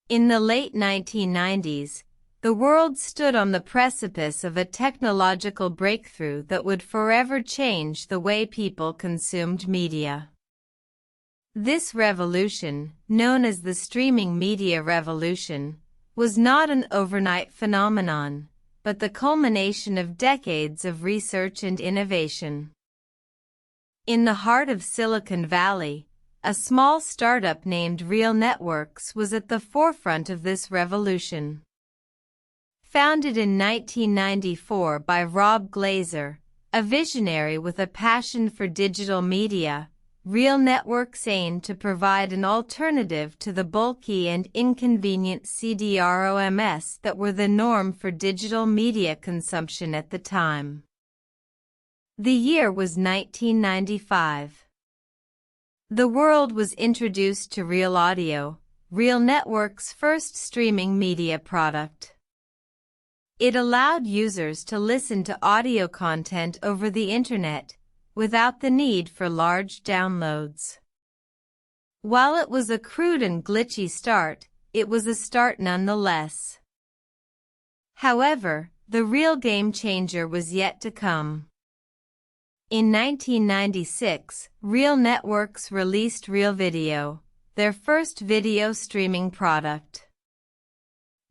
In the late 1990s, the world stood on the precipice of a technological breakthrough that would forever change the way people consumed media. This revolution, known as the streaming media revolution, was not an overnight phenomenon, but the culmination of decades of research and innovation. In the heart of Silicon Valley, a small startup named RealNetworks was at the forefront of this revolution. Founded in 1994 by Rob Glaser, a visionary with a passion for digital media, RealNetworks aimed to provide an alternative to the bulky and inconvenient CD-ROMs that were the norm for digital media consumption at the time. The year was 1995. The world was introduced to RealAudio, RealNetworks' first streaming media product. It allowed users to listen to audio content over the internet, without the need for large downloads. While it was a crude and glitchy start, it was a start nonetheless. However, the real game changer was yet to come. In 1996, RealNetworks released RealVideo, their first video streaming product.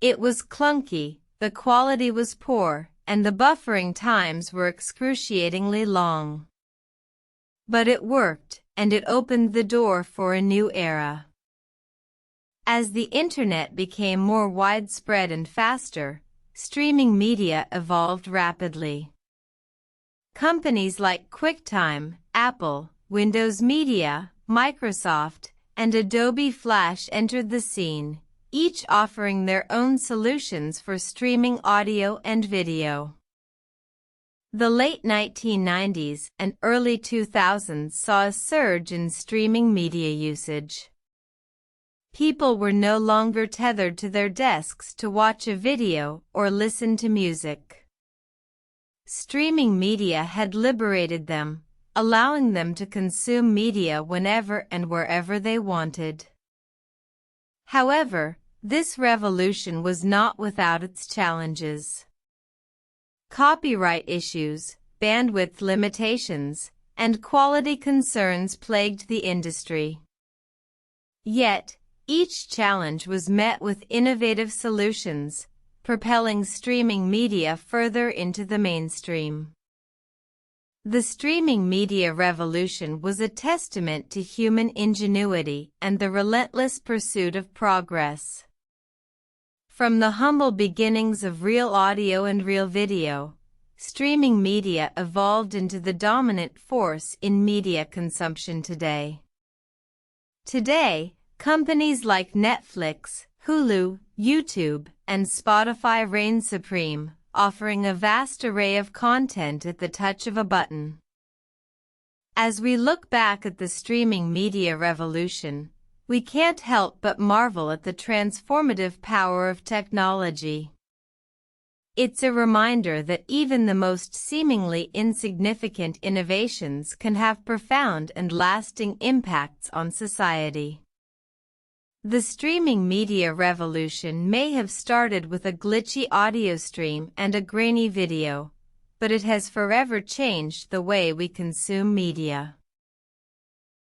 It was clunky, the quality was poor, and the buffering times were excruciatingly long. But it worked, and it opened the door for a new era. As the internet became more widespread and faster, streaming media evolved rapidly. Companies like QuickTime, Apple, Windows Media, Microsoft, and Adobe Flash entered the scene, each offering their own solutions for streaming audio and video. The late 1990s and early 2000s saw a surge in streaming media usage. People were no longer tethered to their desks to watch a video or listen to music. Streaming media had liberated them, allowing them to consume media whenever and wherever they wanted. However, this revolution was not without its challenges. Copyright issues, bandwidth limitations, and quality concerns plagued the industry. Yet, each challenge was met with innovative solutions, propelling streaming media further into the mainstream. The streaming media revolution was a testament to human ingenuity and the relentless pursuit of progress. From the humble beginnings of RealAudio and RealVideo, streaming media evolved into the dominant force in media consumption today. Today, companies like Netflix, Hulu, YouTube, and Spotify reign supreme, offering a vast array of content at the touch of a button. As we look back at the streaming media revolution, we can't help but marvel at the transformative power of technology. It's a reminder that even the most seemingly insignificant innovations can have profound and lasting impacts on society. The streaming media revolution may have started with a glitchy audio stream and a grainy video, but it has forever changed the way we consume media.